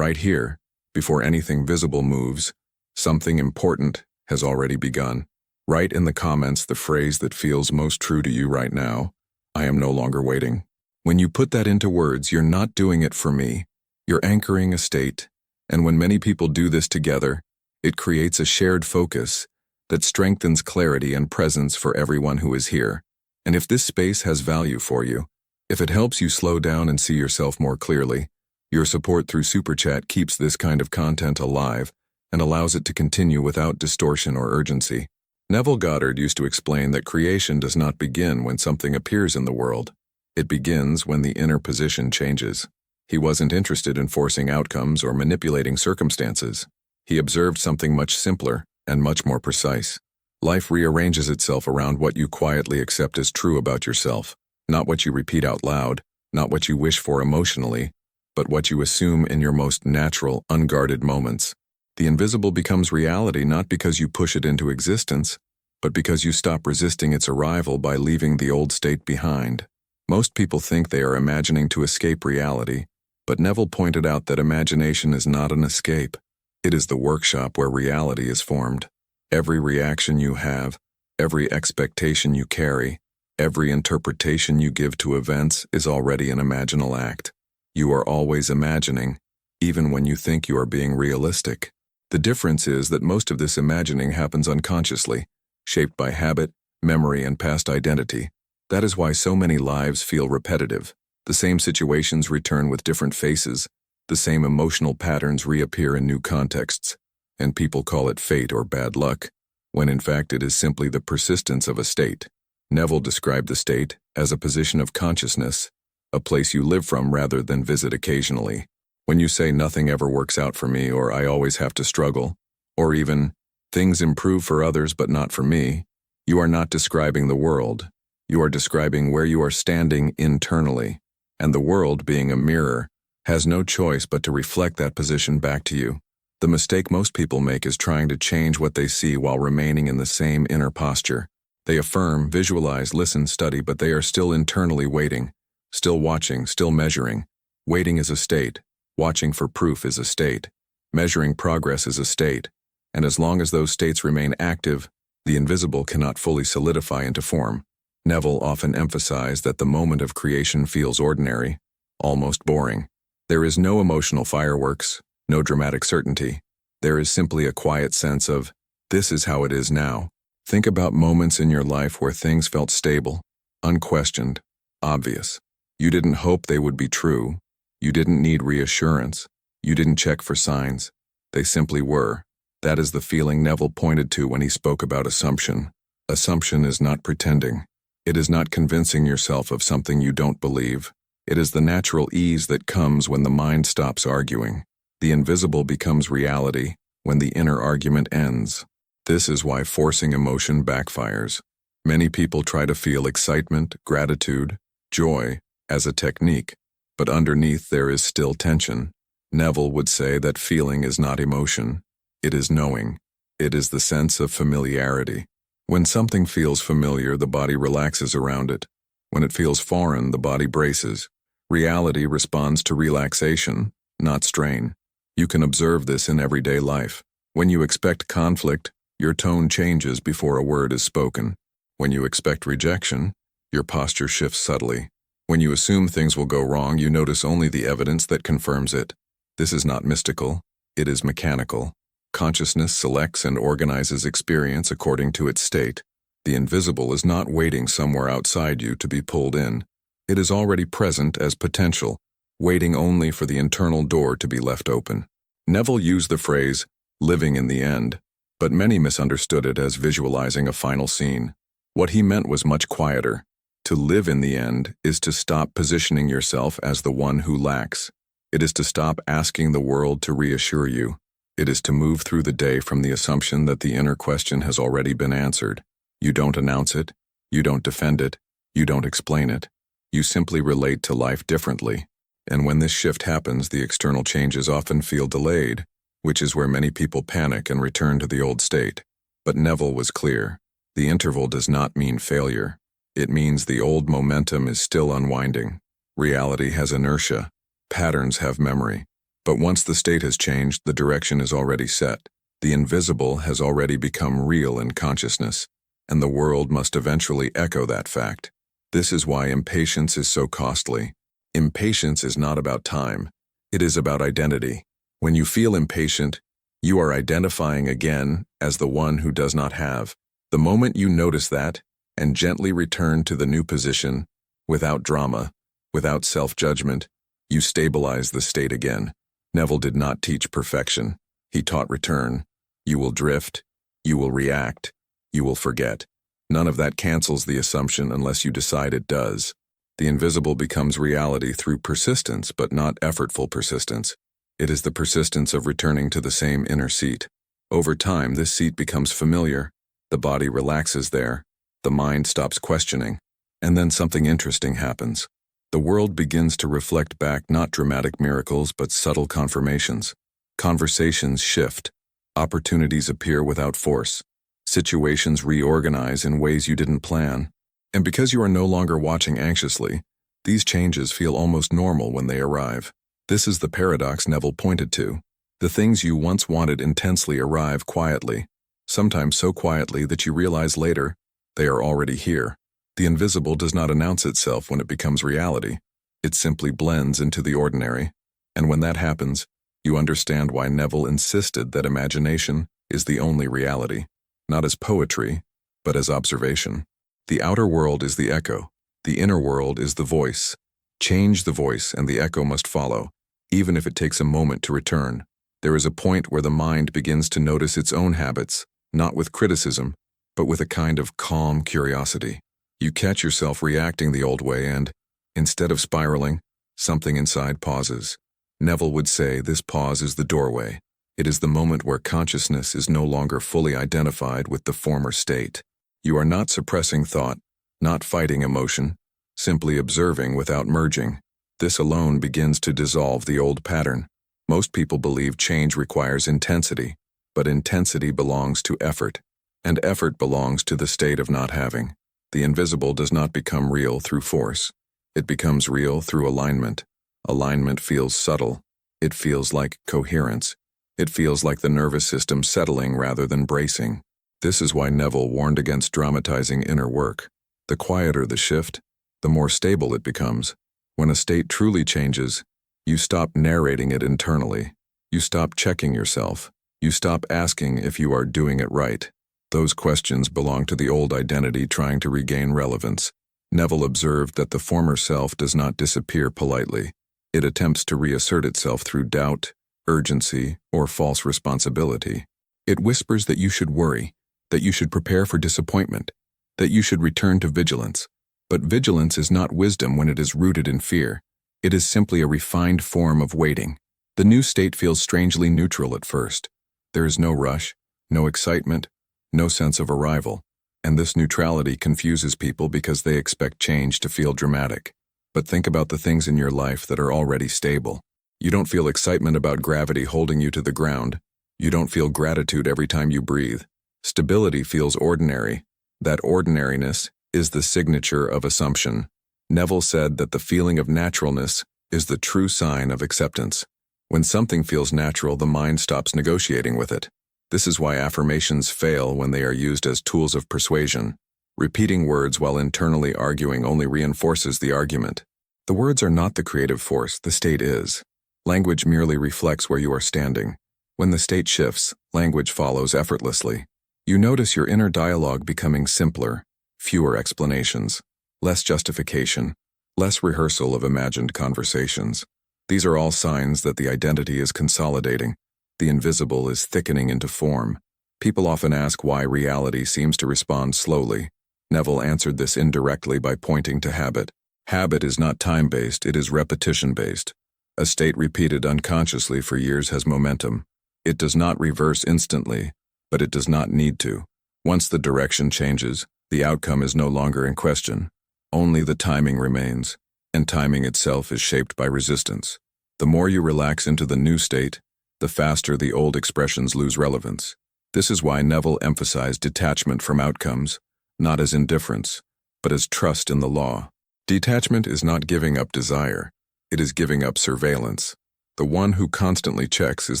Right here, before anything visible moves, something important has already begun. Write in the comments the phrase that feels most true to you right now. I am no longer waiting. When you put that into words, you're not doing it for me. You're anchoring a state, and when many people do this together, it creates a shared focus that strengthens clarity and presence for everyone who is here. And if this space has value for you, if it helps you slow down and see yourself more clearly, your support through Super Chat keeps this kind of content alive and allows it to continue without distortion or urgency. Neville Goddard used to explain that creation does not begin when something appears in the world. It begins when the inner position changes. He wasn't interested in forcing outcomes or manipulating circumstances. He observed something much simpler and much more precise. Life rearranges itself around what you quietly accept as true about yourself, not what you repeat out loud, not what you wish for emotionally, but what you assume in your most natural, unguarded moments. The invisible becomes reality not because you push it into existence, but because you stop resisting its arrival by leaving the old state behind. Most people think they are imagining to escape reality, but Neville pointed out that imagination is not an escape. It is the workshop where reality is formed. Every reaction you have, every expectation you carry, every interpretation you give to events is already an imaginal act. You are always imagining, even when you think you are being realistic. The difference is that most of this imagining happens unconsciously, shaped by habit, memory, and past identity. That is why so many lives feel repetitive. The same situations return with different faces. The same emotional patterns reappear in new contexts, and people call it fate or bad luck, when in fact it is simply the persistence of a state. Neville described the state as a position of consciousness, a place you live from rather than visit occasionally. When you say nothing ever works out for me, or I always have to struggle, or even things improve for others but not for me, you are not describing the world. You are describing where you are standing internally, and the world, being a mirror, has no choice but to reflect that position back to you. The mistake most people make is trying to change what they see while remaining in the same inner posture. They affirm, visualize, listen, study, but they are still internally waiting, still watching, still measuring. Waiting is a state. Watching for proof is a state. Measuring progress is a state. And as long as those states remain active, the invisible cannot fully solidify into form. Neville often emphasized that the moment of creation feels ordinary, almost boring. There is no emotional fireworks, no dramatic certainty. There is simply a quiet sense of, this is how it is now. Think about moments in your life where things felt stable, unquestioned, obvious. You didn't hope they would be true. You didn't need reassurance. You didn't check for signs. They simply were. That is the feeling Neville pointed to when he spoke about assumption. Assumption is not pretending. It is not convincing yourself of something you don't believe. It is the natural ease that comes when the mind stops arguing. The invisible becomes reality when the inner argument ends. This is why forcing emotion backfires. Many people try to feel excitement, gratitude, joy as a technique, but underneath there is still tension. Neville would say that feeling is not emotion. It is knowing. It is the sense of familiarity. When something feels familiar, the body relaxes around it. When it feels foreign, the body braces. Reality responds to relaxation, not strain. You can observe this in everyday life. When you expect conflict, your tone changes before a word is spoken. When you expect rejection, your posture shifts subtly. When you assume things will go wrong, you notice only the evidence that confirms it. This is not mystical. It is mechanical. Consciousness selects and organizes experience according to its state. The invisible is not waiting somewhere outside you to be pulled in. It is already present as potential, waiting only for the internal door to be left open. Neville used the phrase, living in the end, but many misunderstood it as visualizing a final scene. What he meant was much quieter. To live in the end is to stop positioning yourself as the one who lacks. It is to stop asking the world to reassure you. It is to move through the day from the assumption that the inner question has already been answered. You don't announce it. You don't defend it. You don't explain it. You simply relate to life differently. And when this shift happens, the external changes often feel delayed, which is where many people panic and return to the old state. But Neville was clear. The interval does not mean failure. It means the old momentum is still unwinding. Reality has inertia. Patterns have memory. But once the state has changed, the direction is already set. The invisible has already become real in consciousness, and the world must eventually echo that fact. This is why impatience is so costly. Impatience is not about time. It is about identity. When you feel impatient, you are identifying again as the one who does not have. The moment you notice that and gently return to the new position, without drama, without self-judgment, you stabilize the state again. Neville did not teach perfection. He taught return. You will drift. You will react. You will forget. None of that cancels the assumption unless you decide it does. The invisible becomes reality through persistence, but not effortful persistence. It is the persistence of returning to the same inner seat. Over time, this seat becomes familiar. The body relaxes there. The mind stops questioning. And then something interesting happens. The world begins to reflect back not dramatic miracles, but subtle confirmations. Conversations shift. Opportunities appear without force. Situations reorganize in ways you didn't plan. And because you are no longer watching anxiously, these changes feel almost normal when they arrive. This is the paradox Neville pointed to. The things you once wanted intensely arrive quietly, sometimes so quietly that you realize later they are already here. The invisible does not announce itself when it becomes reality. It simply blends into the ordinary. And when that happens, you understand why Neville insisted that imagination is the only reality, not as poetry, but as observation. The outer world is the echo. The inner world is the voice. Change the voice and the echo must follow, even if it takes a moment to return. There is a point where the mind begins to notice its own habits, not with criticism, but with a kind of calm curiosity. You catch yourself reacting the old way and, instead of spiraling, something inside pauses. Neville would say this pause is the doorway. It is the moment where consciousness is no longer fully identified with the former state. You are not suppressing thought, not fighting emotion, simply observing without merging. This alone begins to dissolve the old pattern. Most people believe change requires intensity, but intensity belongs to effort, and effort belongs to the state of not having. The invisible does not become real through force. It becomes real through alignment. Alignment feels subtle. It feels like coherence. It feels like the nervous system settling rather than bracing. This is why Neville warned against dramatizing inner work. The quieter the shift, the more stable it becomes. When a state truly changes, you stop narrating it internally. You stop checking yourself. You stop asking if you are doing it right. Those questions belong to the old identity trying to regain relevance. Neville observed that the former self does not disappear politely. It attempts to reassert itself through doubt, urgency, or false responsibility. It whispers that you should worry, that you should prepare for disappointment, that you should return to vigilance. But vigilance is not wisdom when it is rooted in fear. It is simply a refined form of waiting. The new state feels strangely neutral at first. There is no rush, no excitement, no sense of arrival, and this neutrality confuses people because they expect change to feel dramatic. But think about the things in your life that are already stable. You don't feel excitement about gravity holding you to the ground. You don't feel gratitude every time you breathe. Stability feels ordinary. That ordinariness is the signature of assumption. Neville said that the feeling of naturalness is the true sign of acceptance. When something feels natural, the mind stops negotiating with it. This is why affirmations fail when they are used as tools of persuasion. Repeating words while internally arguing only reinforces the argument. The words are not the creative force, the state is. Language merely reflects where you are standing. When the state shifts, language follows effortlessly. You notice your inner dialogue becoming simpler, fewer explanations, less justification, less rehearsal of imagined conversations. These are all signs that the identity is consolidating. The invisible is thickening into form. People often ask why reality seems to respond slowly. Neville answered this indirectly by pointing to habit. Habit is not time-based, it is repetition-based. A state repeated unconsciously for years has momentum. It does not reverse instantly, but it does not need to. Once the direction changes, the outcome is no longer in question. Only the timing remains, and timing itself is shaped by resistance. The more you relax into the new state, the faster the old expressions lose relevance. This is why Neville emphasized detachment from outcomes, not as indifference, but as trust in the law. Detachment is not giving up desire, it is giving up surveillance. The one who constantly checks is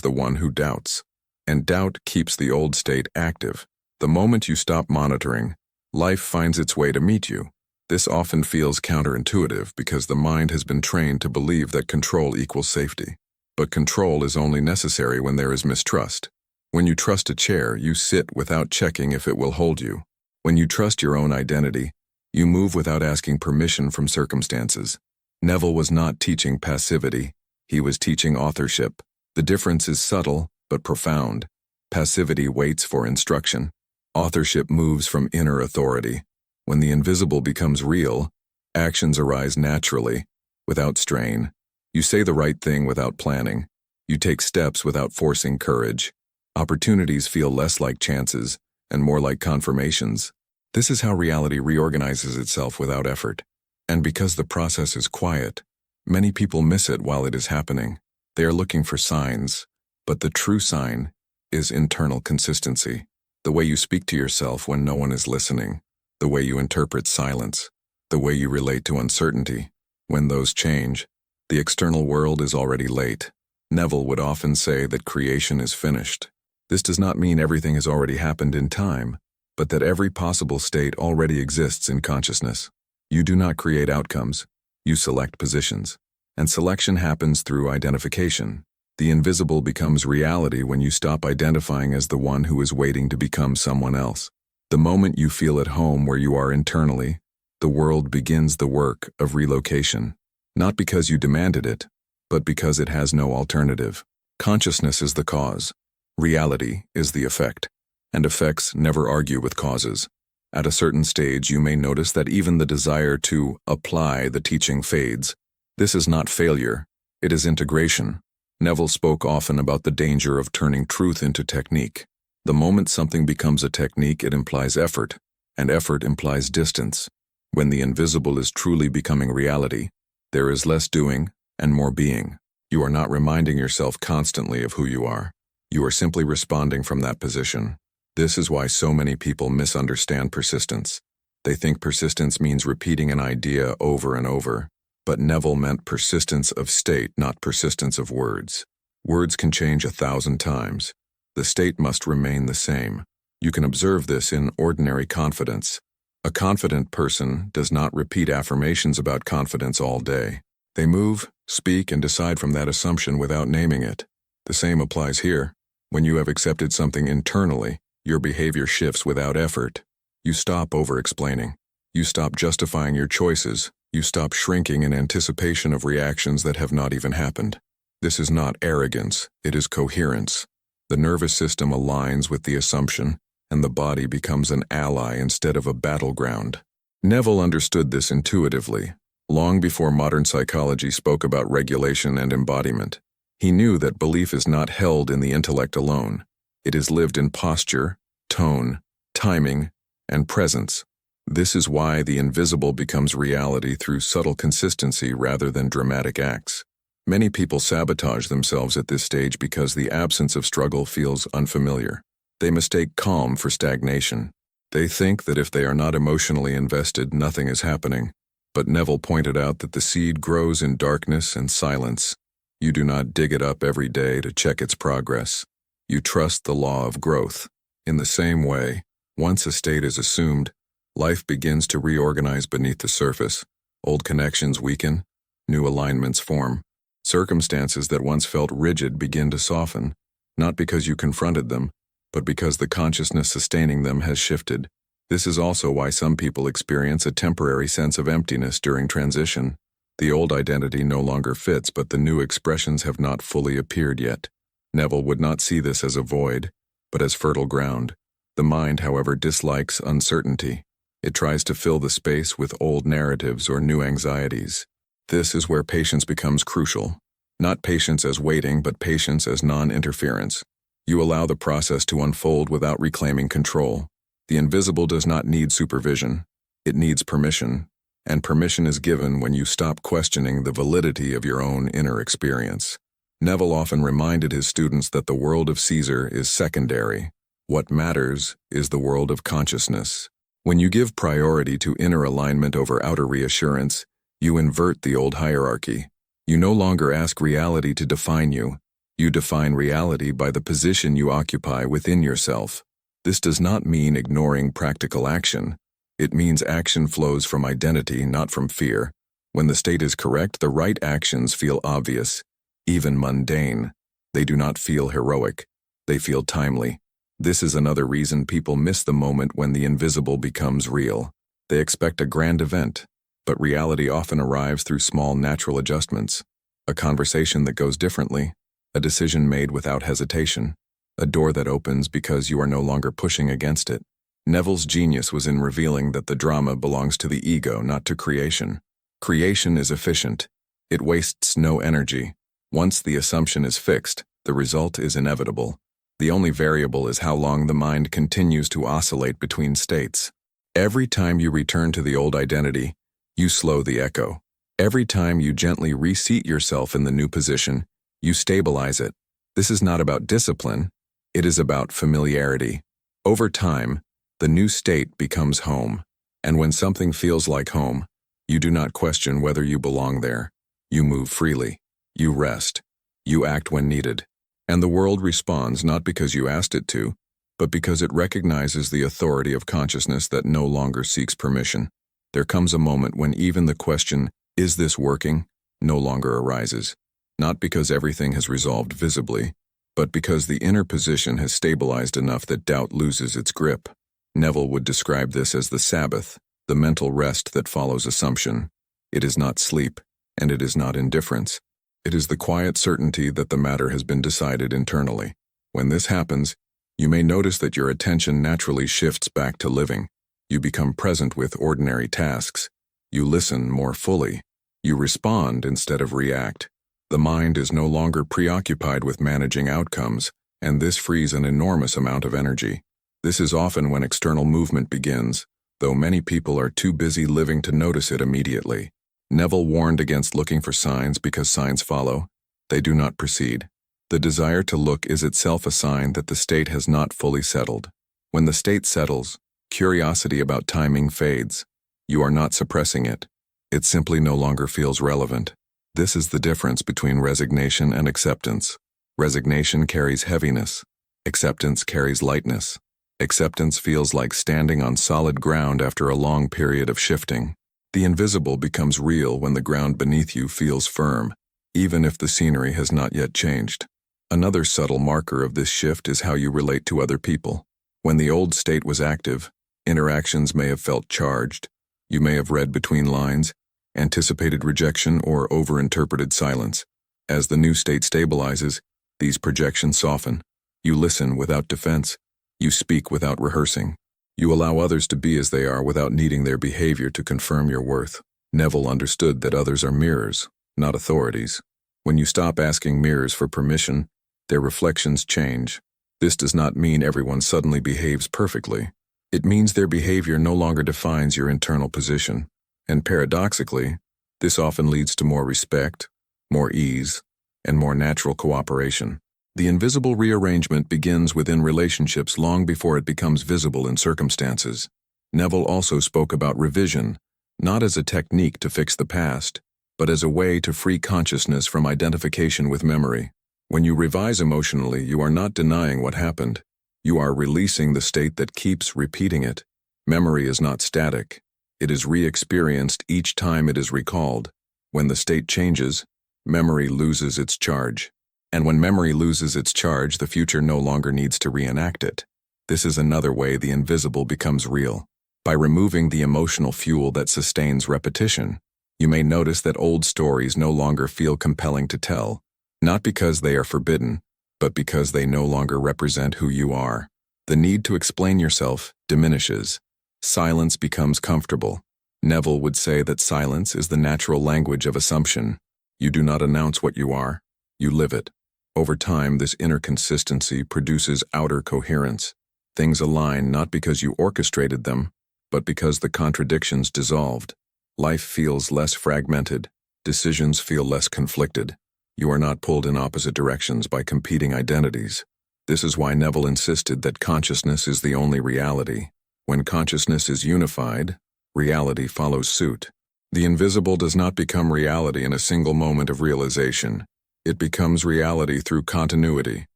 the one who doubts. And doubt keeps the old state active. The moment you stop monitoring, life finds its way to meet you. This often feels counterintuitive because the mind has been trained to believe that control equals safety. But control is only necessary when there is mistrust. When you trust a chair, you sit without checking if it will hold you. When you trust your own identity, you move without asking permission from circumstances. Neville was not teaching passivity, he was teaching authorship. The difference is subtle, but profound. Passivity waits for instruction. Authorship moves from inner authority. When the invisible becomes real, actions arise naturally, without strain. You say the right thing without planning. You take steps without forcing courage. Opportunities feel less like chances and more like confirmations. This is how reality reorganizes itself without effort. And because the process is quiet, many people miss it while it is happening. They are looking for signs, but the true sign is internal consistency. The way you speak to yourself when no one is listening, the way you interpret silence, the way you relate to uncertainty. When those change, the external world is already late. Neville would often say that creation is finished. This does not mean everything has already happened in time, but that every possible state already exists in consciousness. You do not create outcomes, you select positions. And selection happens through identification. The invisible becomes reality when you stop identifying as the one who is waiting to become someone else. The moment you feel at home where you are internally, the world begins the work of relocation. Not because you demanded it, but because it has no alternative. Consciousness is the cause. Reality is the effect. And effects never argue with causes. At a certain stage, you may notice that even the desire to apply the teaching fades. This is not failure, it is integration. Neville spoke often about the danger of turning truth into technique. The moment something becomes a technique, it implies effort, and effort implies distance. When the invisible is truly becoming reality, there is less doing and more being. You are not reminding yourself constantly of who you are. You are simply responding from that position. This is why so many people misunderstand persistence. They think persistence means repeating an idea over and over. But Neville meant persistence of state, not persistence of words. Words can change 1,000 times. The state must remain the same. You can observe this in ordinary confidence. A confident person does not repeat affirmations about confidence all day. They move, speak, and decide from that assumption without naming it. The same applies here. When you have accepted something internally, your behavior shifts without effort. You stop over-explaining. You stop justifying your choices. You stop shrinking in anticipation of reactions that have not even happened. This is not arrogance, it is coherence. The nervous system aligns with the assumption, and the body becomes an ally instead of a battleground. Neville understood this intuitively, long before modern psychology spoke about regulation and embodiment. He knew that belief is not held in the intellect alone. It is lived in posture, tone, timing, and presence. This is why the invisible becomes reality through subtle consistency rather than dramatic acts. Many people sabotage themselves at this stage because the absence of struggle feels unfamiliar. They mistake calm for stagnation. They think that if they are not emotionally invested, nothing is happening. But Neville pointed out that the seed grows in darkness and silence. You do not dig it up every day to check its progress. You trust the law of growth. In the same way, once a state is assumed, life begins to reorganize beneath the surface. Old connections weaken, new alignments form. Circumstances that once felt rigid begin to soften, not because you confronted them, but because the consciousness sustaining them has shifted. This is also why some people experience a temporary sense of emptiness during transition. The old identity no longer fits, but the new expressions have not fully appeared yet. Neville would not see this as a void, but as fertile ground. The mind, however, dislikes uncertainty. It tries to fill the space with old narratives or new anxieties. This is where patience becomes crucial. Not patience as waiting, but patience as non-interference. You allow the process to unfold without reclaiming control. The invisible does not need supervision. It needs permission, and permission is given when you stop questioning the validity of your own inner experience. Neville often reminded his students that the world of Caesar is secondary. What matters is the world of consciousness. When you give priority to inner alignment over outer reassurance, you invert the old hierarchy. You no longer ask reality to define you. You define reality by the position you occupy within yourself. This does not mean ignoring practical action. It means action flows from identity, not from fear. When the state is correct, the right actions feel obvious, even mundane. They do not feel heroic. They feel timely. This is another reason people miss the moment when the invisible becomes real. They expect a grand event, but reality often arrives through small natural adjustments. A conversation that goes differently, a decision made without hesitation, a door that opens because you are no longer pushing against it. Neville's genius was in revealing that the drama belongs to the ego, not to creation. Creation is efficient. It wastes no energy. Once the assumption is fixed, the result is inevitable. The only variable is how long the mind continues to oscillate between states. Every time you return to the old identity, you slow the echo. Every time you gently reseat yourself in the new position, you stabilize it. This is not about discipline. It is about familiarity. Over time, the new state becomes home. And when something feels like home, you do not question whether you belong there. You move freely. You rest. You act when needed. And the world responds not because you asked it to, but because it recognizes the authority of consciousness that no longer seeks permission. There comes a moment when even the question, "Is this working?" no longer arises. Not because everything has resolved visibly, but because the inner position has stabilized enough that doubt loses its grip. Neville would describe this as the Sabbath, the mental rest that follows assumption. It is not sleep, and it is not indifference. It is the quiet certainty that the matter has been decided internally. When this happens, you may notice that your attention naturally shifts back to living. You become present with ordinary tasks. You listen more fully. You respond instead of react. The mind is no longer preoccupied with managing outcomes, and this frees an enormous amount of energy. This is often when external movement begins, though many people are too busy living to notice it immediately. Neville warned against looking for signs because signs follow. They do not precede. The desire to look is itself a sign that the state has not fully settled. When the state settles, curiosity about timing fades. You are not suppressing it. It simply no longer feels relevant. This is the difference between resignation and acceptance. Resignation carries heaviness. Acceptance carries lightness. Acceptance feels like standing on solid ground after a long period of shifting. The invisible becomes real when the ground beneath you feels firm, even if the scenery has not yet changed. Another subtle marker of this shift is how you relate to other people. When the old state was active, interactions may have felt charged. You may have read between lines, anticipated rejection, or overinterpreted silence. As the new state stabilizes, these projections soften. You listen without defense. You speak without rehearsing. You allow others to be as they are without needing their behavior to confirm your worth. Neville understood that others are mirrors, not authorities. When you stop asking mirrors for permission, their reflections change. This does not mean everyone suddenly behaves perfectly. It means their behavior no longer defines your internal position. And paradoxically, this often leads to more respect, more ease, and more natural cooperation. The invisible rearrangement begins within relationships long before it becomes visible in circumstances. Neville also spoke about revision, not as a technique to fix the past, but as a way to free consciousness from identification with memory. When you revise emotionally, you are not denying what happened. You are releasing the state that keeps repeating it. Memory is not static. It is re-experienced each time it is recalled. When the state changes, memory loses its charge. And when memory loses its charge, the future no longer needs to reenact it. This is another way the invisible becomes real. By removing the emotional fuel that sustains repetition, you may notice that old stories no longer feel compelling to tell, not because they are forbidden, but because they no longer represent who you are. The need to explain yourself diminishes. Silence becomes comfortable. Neville would say that silence is the natural language of assumption. You do not announce what you are, you live it. Over time, this inner consistency produces outer coherence. Things align not because you orchestrated them, but because the contradictions dissolved. Life feels less fragmented. Decisions feel less conflicted. You are not pulled in opposite directions by competing identities. This is why Neville insisted that consciousness is the only reality. When consciousness is unified, reality follows suit. The invisible does not become reality in a single moment of realization. It becomes reality through continuity,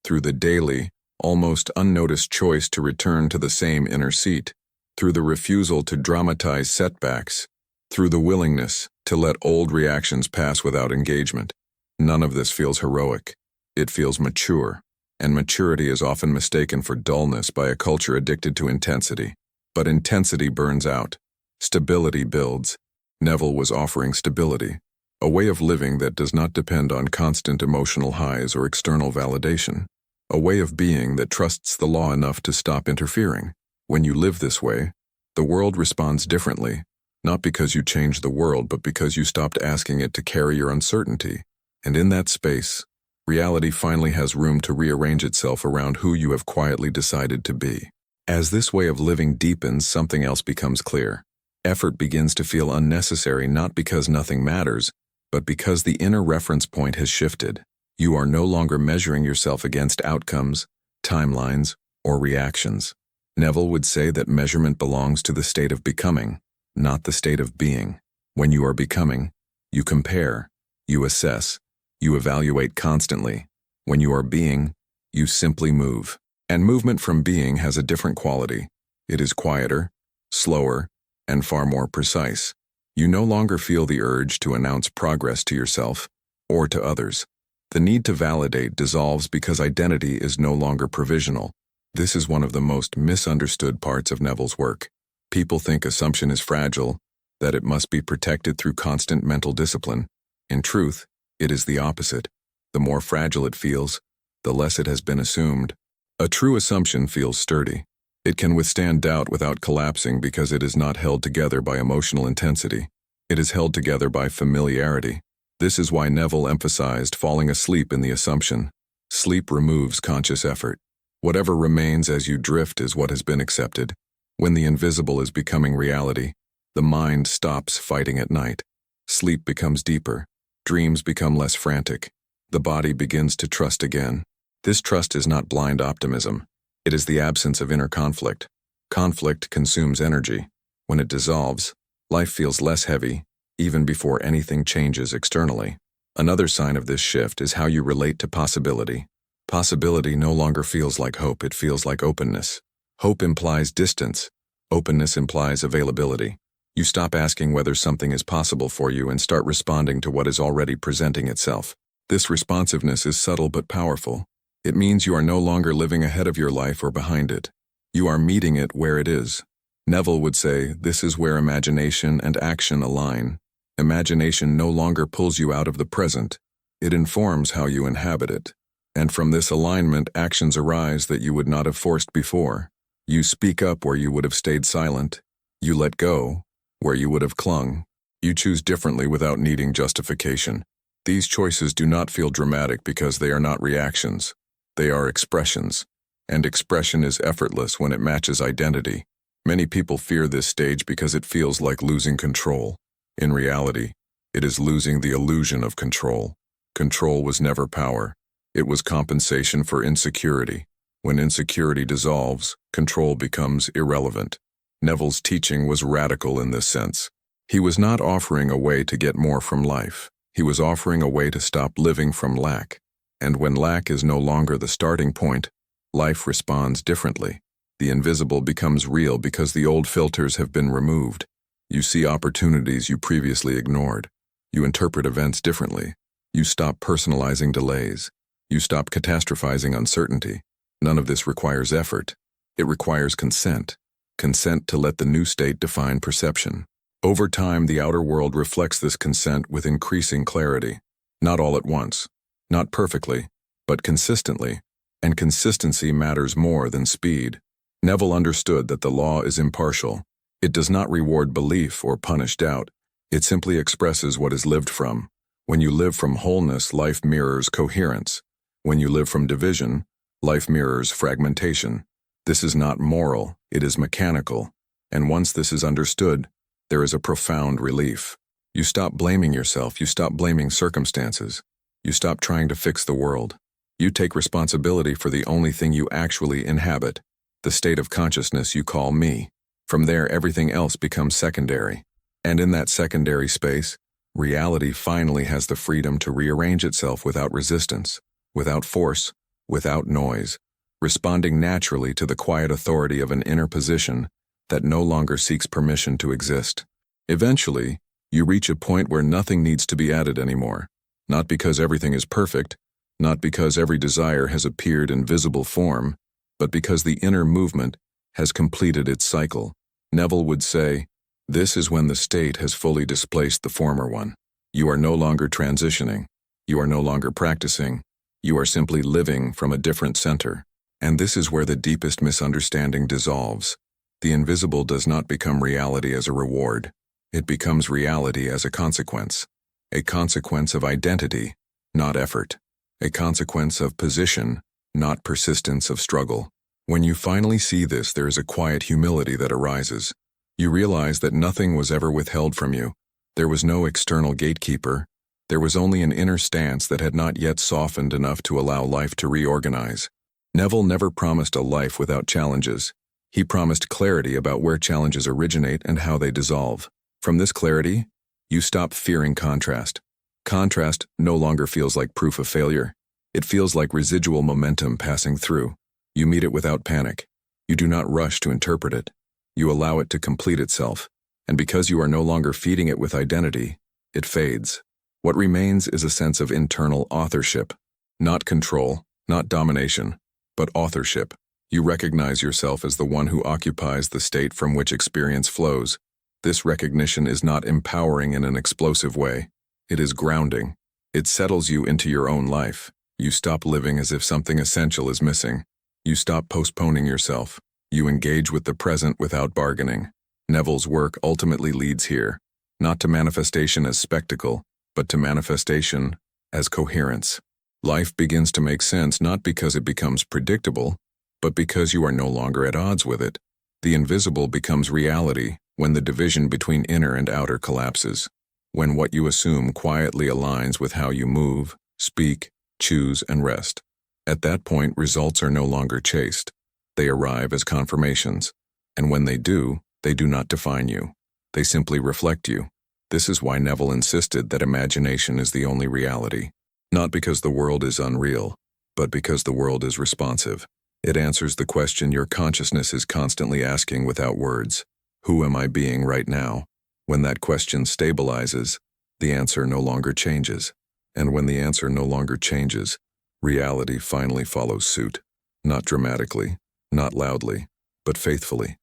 through the daily, almost unnoticed choice to return to the same inner seat, through the refusal to dramatize setbacks, through the willingness to let old reactions pass without engagement. None of this feels heroic. It feels mature, and maturity is often mistaken for dullness by a culture addicted to intensity. But intensity burns out. Stability builds. Neville was offering stability, a way of living that does not depend on constant emotional highs or external validation, a way of being that trusts the law enough to stop interfering. When you live this way, the world responds differently, not because you changed the world, but because you stopped asking it to carry your uncertainty. And in that space, reality finally has room to rearrange itself around who you have quietly decided to be. As this way of living deepens, something else becomes clear. Effort begins to feel unnecessary, not because nothing matters, but because the inner reference point has shifted. You are no longer measuring yourself against outcomes, timelines, or reactions. Neville would say that measurement belongs to the state of becoming, not the state of being. When you are becoming, you compare, you assess, you evaluate constantly. When you are being, you simply move. And movement from being has a different quality. It is quieter, slower, and far more precise. You no longer feel the urge to announce progress to yourself or to others. The need to validate dissolves because identity is no longer provisional. This is one of the most misunderstood parts of Neville's work. People think assumption is fragile, that it must be protected through constant mental discipline. In truth, it is the opposite. The more fragile it feels, the less it has been assumed. A true assumption feels sturdy. It can withstand doubt without collapsing because it is not held together by emotional intensity. It is held together by familiarity. This is why Neville emphasized falling asleep in the assumption. Sleep removes conscious effort. Whatever remains as you drift is what has been accepted. When the invisible is becoming reality, the mind stops fighting at night. Sleep becomes deeper. Dreams become less frantic. The body begins to trust again. This trust is not blind optimism. It is the absence of inner conflict. Conflict consumes energy. When it dissolves, life feels less heavy, even before anything changes externally. Another sign of this shift is how you relate to possibility. Possibility no longer feels like hope, it feels like openness. Hope implies distance. Openness implies availability. You stop asking whether something is possible for you and start responding to what is already presenting itself. This responsiveness is subtle but powerful. It means you are no longer living ahead of your life or behind it. You are meeting it where it is. Neville would say, this is where imagination and action align. Imagination no longer pulls you out of the present. It informs how you inhabit it. And from this alignment, actions arise that you would not have forced before. You speak up where you would have stayed silent. You let go where you would have clung. You choose differently without needing justification. These choices do not feel dramatic because they are not reactions. They are expressions, and expression is effortless when it matches identity. Many people fear this stage because it feels like losing control. In reality, it is losing the illusion of control. Control was never power. It was compensation for insecurity. When insecurity dissolves, control becomes irrelevant. Neville's teaching was radical in this sense. He was not offering a way to get more from life. He was offering a way to stop living from lack. And when lack is no longer the starting point, life responds differently. The invisible becomes real because the old filters have been removed. You see opportunities you previously ignored. You interpret events differently. You stop personalizing delays. You stop catastrophizing uncertainty. None of this requires effort. It requires consent. Consent to let the new state define perception. Over time, the outer world reflects this consent with increasing clarity. Not all at once. Not perfectly, but consistently, and consistency matters more than speed. Neville understood that the law is impartial. It does not reward belief or punish doubt. It simply expresses what is lived from. When you live from wholeness, life mirrors coherence. When you live from division, life mirrors fragmentation. This is not moral, it is mechanical. And once this is understood, there is a profound relief. You stop blaming yourself, you stop blaming circumstances. You stop trying to fix the world. You take responsibility for the only thing you actually inhabit, the state of consciousness you call me. From there, everything else becomes secondary. And in that secondary space, reality finally has the freedom to rearrange itself without resistance, without force, without noise, responding naturally to the quiet authority of an inner position that no longer seeks permission to exist. Eventually, you reach a point where nothing needs to be added anymore, not because everything is perfect, not because every desire has appeared in visible form, but because the inner movement has completed its cycle. Neville would say, "This is when the state has fully displaced the former one. You are no longer transitioning. You are no longer practicing. You are simply living from a different center." And this is where the deepest misunderstanding dissolves. The invisible does not become reality as a reward. It becomes reality as a consequence of identity, not effort, a consequence of position, not persistence of struggle. When you finally see this, there is a quiet humility that arises. You realize that nothing was ever withheld from you. There was no external gatekeeper. There was only an inner stance that had not yet softened enough to allow life to reorganize. Neville never promised a life without challenges. He promised clarity about where challenges originate and how they dissolve. From this clarity, you stop fearing contrast. Contrast no longer feels like proof of failure. It feels like residual momentum passing through. You meet it without panic. You do not rush to interpret it. You allow it to complete itself. And because you are no longer feeding it with identity, it fades. What remains is a sense of internal authorship. Not control, not domination, but authorship. You recognize yourself as the one who occupies the state from which experience flows. This recognition is not empowering in an explosive way. It is grounding. It settles you into your own life. You stop living as if something essential is missing. You stop postponing yourself. You engage with the present without bargaining. Neville's work ultimately leads here, not to manifestation as spectacle, but to manifestation as coherence. Life begins to make sense not because it becomes predictable, but because you are no longer at odds with it. The invisible becomes reality when the division between inner and outer collapses, when what you assume quietly aligns with how you move, speak, choose, and rest. At that point, results are no longer chased. They arrive as confirmations, and when they do not define you. They simply reflect you. This is why Neville insisted that imagination is the only reality, not because the world is unreal, but because the world is responsive. It answers the question your consciousness is constantly asking without words. Who am I being right now? When that question stabilizes, the answer no longer changes. And when the answer no longer changes, reality finally follows suit. Not dramatically, not loudly, but faithfully.